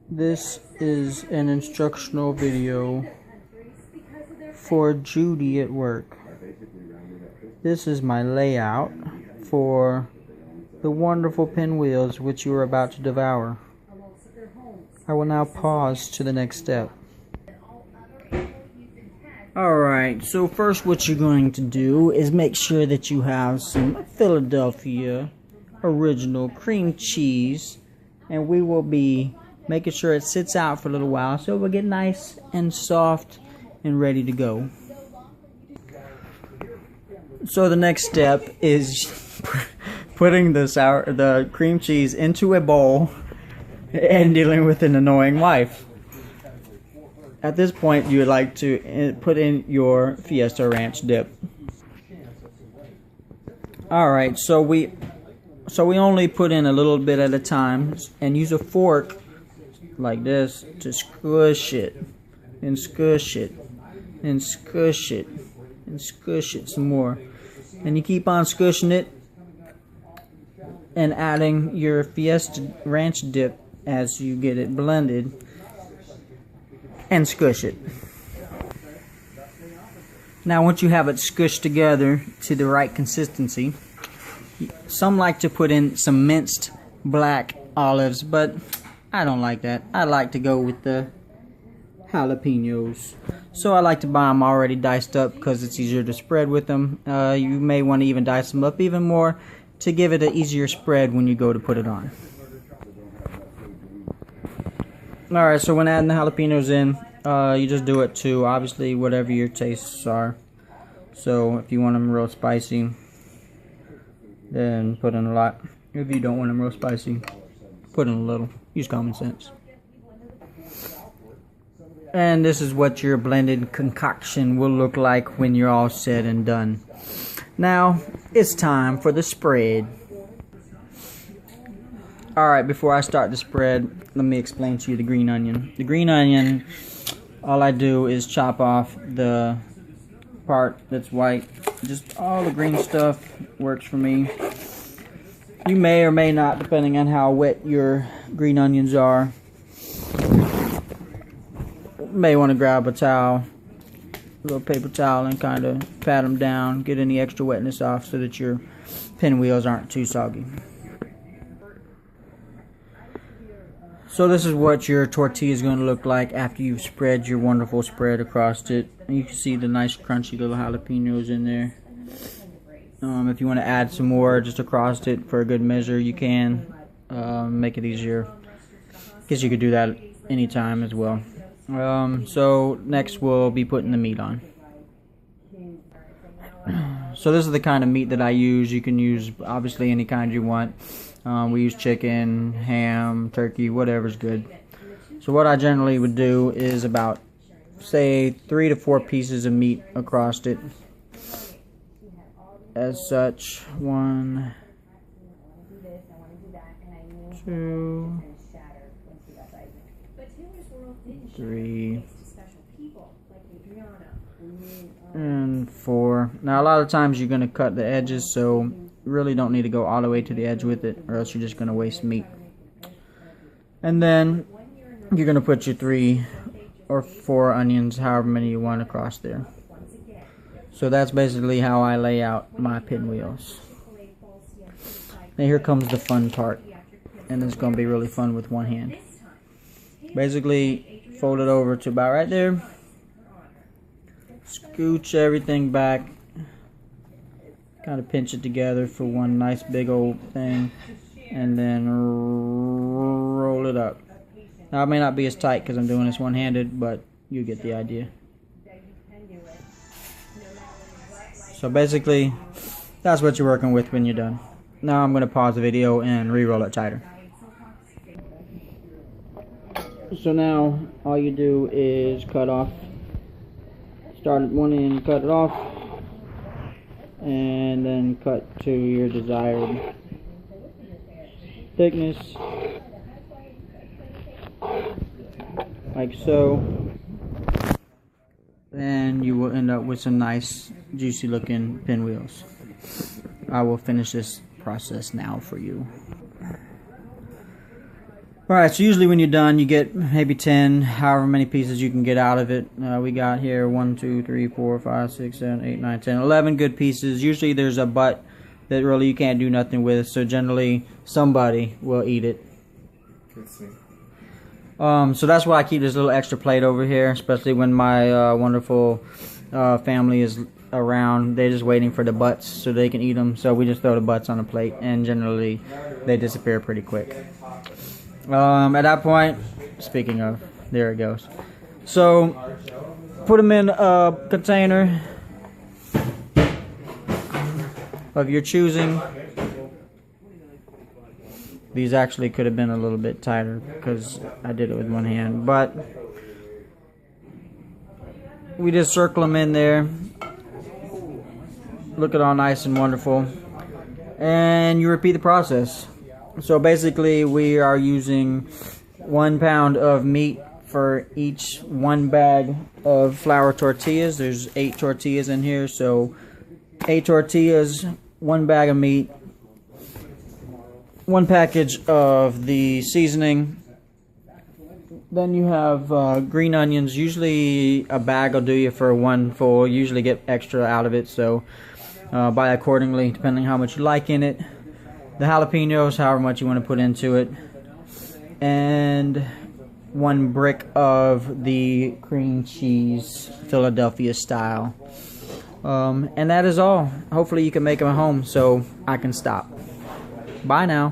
This is an instructional video for Judy at work. This is my layout for the wonderful pinwheels which you are about to devour. I will now pause to the next step. Alright, so first what you're going to do is make sure that you have some Philadelphia original cream cheese, and we will be making sure it sits out for a little while so it will get nice and soft and ready to go. So the next step is putting the cream cheese into a bowl and dealing with an annoying wife. At this point, you would like to put in your Fiesta Ranch dip. Alright, so we only put in a little bit at a time and use a fork like this to squish it and squish it and squish it and squish it some more. And you keep on squishing it and adding your Fiesta Ranch dip as you get it blended and squish it. Now once you have it squished together to the right consistency, some like to put in some minced black olives, but I don't like that. I like to go with the jalapenos. So I like to buy them already diced up because it's easier to spread with them. You may want to even dice them up even more to give it an easier spread when you go to put it on. Alright, so when adding the jalapenos in, you just do it to obviously whatever your tastes are. So if you want them real spicy, then put in a lot. If you don't want them real spicy, put in a little. Use common sense. And this is what your blended concoction will look like when you're all said and done. Now, it's time for the spread. Alright, before I start the spread, let me explain to you the green onion. The green onion, all I do is chop off the part that's white. Just all the green stuff works for me. You may or may not, depending on how wet your green onions are. You may want to grab a towel, a little paper towel, and kind of pat them down, get any extra wetness off so that your pinwheels aren't too soggy. So this is what your tortilla is going to look like after you've spread your wonderful spread across it. And you can see the nice crunchy little jalapenos in there. If you want to add some more just across it for a good measure, you can. Make it easier. Guess you could do that anytime as well. So next we'll be putting the meat on. So this is the kind of meat that I use. You can use obviously any kind you want. We use chicken, ham, turkey, whatever's good. So what I generally would do is about, say, 3 to 4 pieces of meat across it. As such, 1, 2, 3, and 4. Now a lot of times you're going to cut the edges, so you really don't need to go all the way to the edge with it, or else you're just going to waste meat. And then you're going to put your 3 or 4 onions, however many you want, across there. So that's basically how I lay out my pinwheels. Now here comes the fun part, and it's going to be really fun with one hand. Basically fold it over to about right there. Scooch everything back. Kind of pinch it together for one nice big old thing, and then roll it up. Now it may not be as tight because I'm doing this one-handed, but you get the idea. So basically, that's what you're working with when you're done. Now I'm going to pause the video and re-roll it tighter. So now all you do is cut off. Start at one end, cut it off, and then cut to your desired thickness, like so. Then you will end up with some nice juicy looking pinwheels. I will finish this process now for you. Alright, so usually when you're done, you get maybe 10, however many pieces you can get out of it. We got here 1, 2, 3, 4, 5, 6, 7, 8, 9, 10, 11 good pieces. Usually there's a butt that really you can't do nothing with, so generally somebody will eat it. So that's why I keep this little extra plate over here, especially when my wonderful family is around. They're just waiting for the butts so they can eat them. So we just throw the butts on a plate, and generally they disappear pretty quick. At that point, speaking of, there it goes. So put them in a container of your choosing. These actually could have been a little bit tighter because I did it with one hand, but we just circle them in there, look at all nice and wonderful, and you repeat the process. So basically we are using 1 pound of meat for each 1 bag of flour tortillas. There's 8 tortillas in here, so 8 tortillas, 1 bag of meat, 1 package of the seasoning. Then you have green onions. Usually a bag will do you for 1 full. You usually get extra out of it, so buy accordingly depending how much you like in it. The jalapenos, however much you want to put into it, and 1 brick of the cream cheese, Philadelphia style. And that is all. Hopefully you can make them at home so I can stop. Bye now.